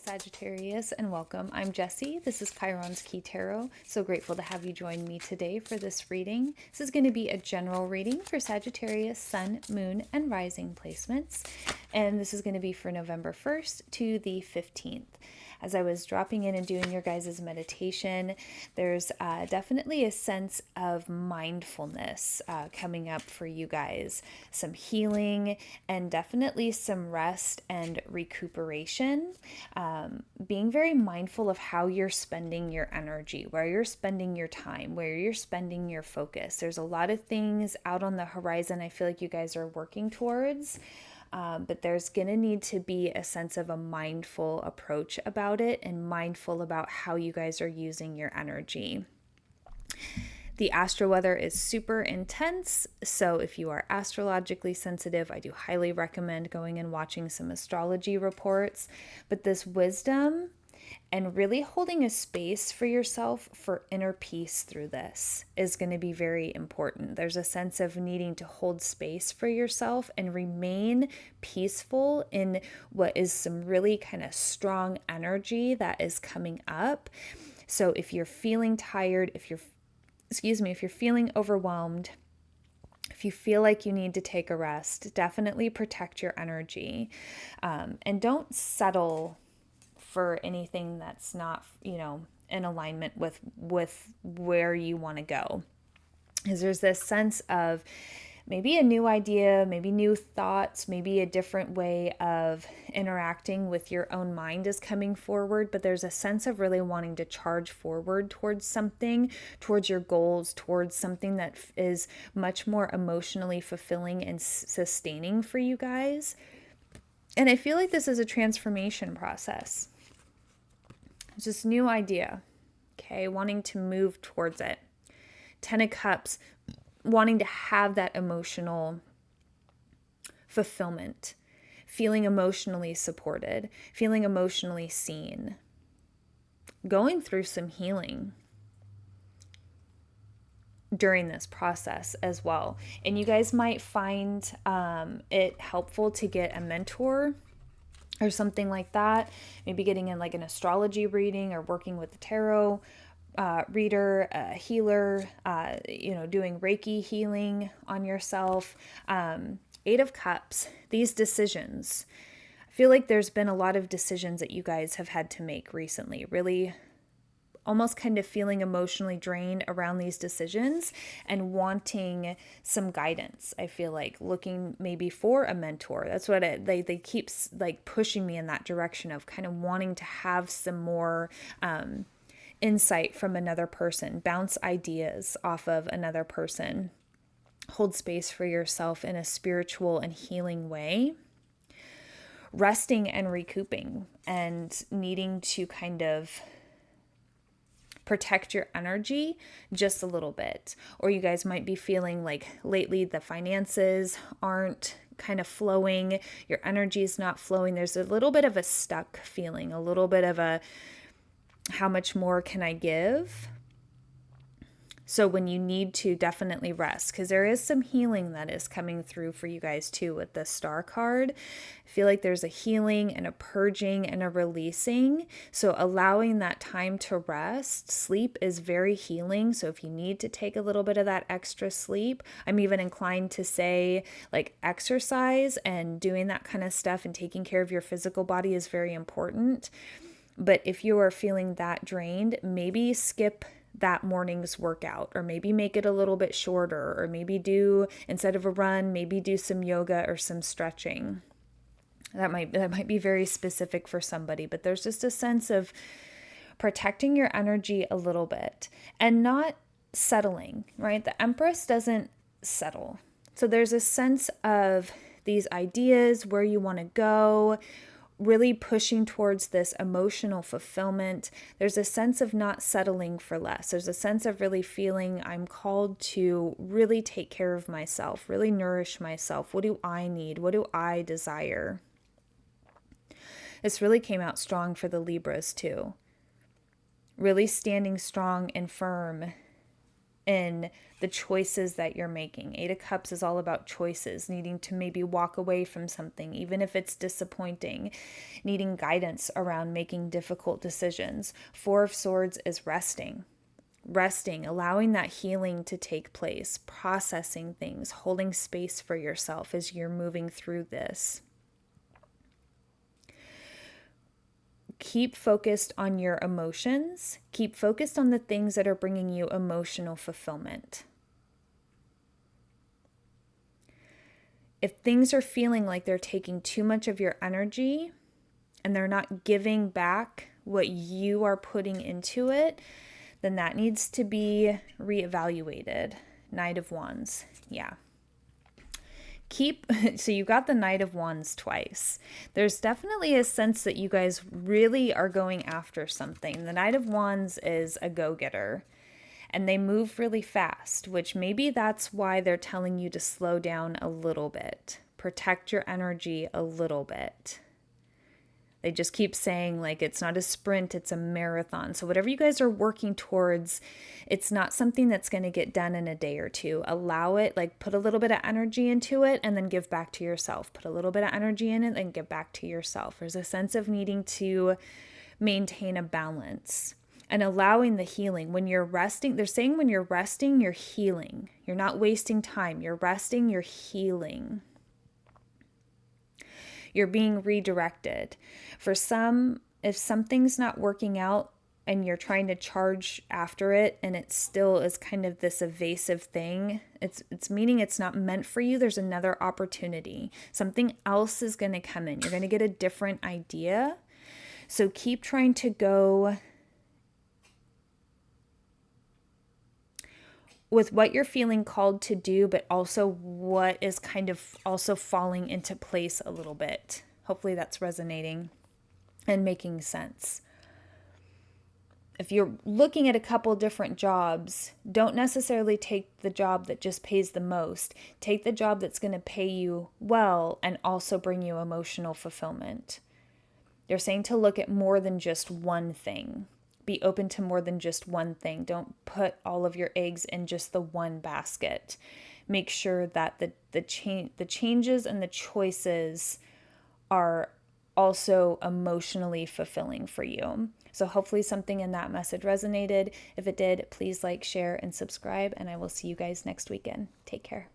Sagittarius, and welcome. I'm Jessie. This is Chiron's Key Tarot. So grateful to have you join me today for this reading. This is going to be a general reading for Sagittarius, Sun, Moon, and Rising placements. And this is going to be for November 1st to the 15th. As I was dropping in and doing your guys' meditation, there's definitely a sense of mindfulness coming up for you guys. Some healing and definitely some rest and recuperation. Being very mindful of how you're spending your energy, where you're spending your time, where you're spending your focus. There's a lot of things out on the horizon I feel like you guys are working towards. But there's going to need to be a sense of a mindful approach about it and mindful about how you guys are using your energy. The astro weather is super intense, so if you are astrologically sensitive, I do highly recommend going and watching some astrology reports. But this wisdom and really holding a space for yourself for inner peace through this is going to be very important. There's a sense of needing to hold space for yourself and remain peaceful in what is some really kind of strong energy that is coming up. So if you're feeling tired, if you're feeling overwhelmed, if you feel like you need to take a rest, definitely protect your energy, and don't settle for anything that's not, in alignment with where you want to go. Because there's this sense of maybe a new idea, maybe new thoughts, maybe a different way of interacting with your own mind is coming forward, but there's a sense of really wanting to charge forward towards something, towards your goals, towards something that is much more emotionally fulfilling and sustaining for you guys. And I feel like this is a transformation process. It's this new idea, okay, wanting to move towards it. 10 of Cups, wanting to have that emotional fulfillment, feeling emotionally supported, feeling emotionally seen, going through some healing during this process as well. And you guys might find it helpful to get a mentor or something like that, maybe getting in like an astrology reading or working with a tarot reader, a healer, doing Reiki healing on yourself. 8 of Cups, these decisions. I feel like there's been a lot of decisions that you guys have had to make recently, really almost kind of feeling emotionally drained around these decisions and wanting some guidance. I feel like looking maybe for a mentor. That's what they keep like pushing me in that direction of kind of wanting to have some more insight from another person, bounce ideas off of another person, hold space for yourself in a spiritual and healing way. Resting and recouping and needing to kind of protect your energy just a little bit. Or you guys might be feeling like lately the finances aren't kind of flowing, your energy is not flowing. There's a little bit of a stuck feeling, a little bit of a how much more can I give? So when you need to definitely rest, because there is some healing that is coming through for you guys too with the Star card. I feel like there's a healing and a purging and a releasing. So allowing that time to rest, sleep is very healing. So if you need to take a little bit of that extra sleep, I'm even inclined to say like exercise and doing that kind of stuff and taking care of your physical body is very important. But if you are feeling that drained, maybe skip that morning's workout, or maybe make it a little bit shorter, or maybe do, instead of a run, maybe do some yoga or some stretching. That might be very specific for somebody, but there's just a sense of protecting your energy a little bit and not settling, right? The Empress doesn't settle. So there's a sense of these ideas, where you want to go, really pushing towards this emotional fulfillment. There's a sense of not settling for less. There's a sense of really feeling I'm called to really take care of myself, really nourish myself. What do I need? What do I desire? This really came out strong for the Libras too. Really standing strong and firm in the choices that you're making. Eight of Cups is all about choices, needing to maybe walk away from something, even if it's disappointing, needing guidance around making difficult decisions. Four of Swords is resting, allowing that healing to take place, processing things, holding space for yourself as you're moving through this. Keep focused on your emotions. Keep focused on the things that are bringing you emotional fulfillment. If things are feeling like they're taking too much of your energy and they're not giving back what you are putting into it, then that needs to be reevaluated. Knight of Wands. Yeah. So you got the Knight of Wands twice. There's definitely a sense that you guys really are going after something. The Knight of Wands is a go-getter, and they move really fast, which maybe that's why they're telling you to slow down a little bit. Protect your energy a little bit. They just keep saying, like, it's not a sprint, it's a marathon. So whatever you guys are working towards, it's not something that's going to get done in a day or two. Allow it, like, put a little bit of energy into it and then give back to yourself. Put a little bit of energy in it and give back to yourself. There's a sense of needing to maintain a balance and allowing the healing. When you're resting, they're saying when you're resting, you're healing. You're not wasting time. You're resting, you're healing. You're being redirected. For some, if something's not working out and you're trying to charge after it and it still is kind of this evasive thing, it's meaning it's not meant for you. There's another opportunity. Something else is going to come in. You're going to get a different idea. So keep trying to go with what you're feeling called to do, but also what is kind of also falling into place a little bit. Hopefully that's resonating and making sense. If you're looking at a couple different jobs, don't necessarily take the job that just pays the most. Take the job that's going to pay you well and also bring you emotional fulfillment. They're saying to look at more than just one thing. Be open to more than just one thing. Don't put all of your eggs in just the one basket. Make sure that the changes and the choices are also emotionally fulfilling for you. So hopefully something in that message resonated. If it did, please like, share, and subscribe, and I will see you guys next weekend. Take care.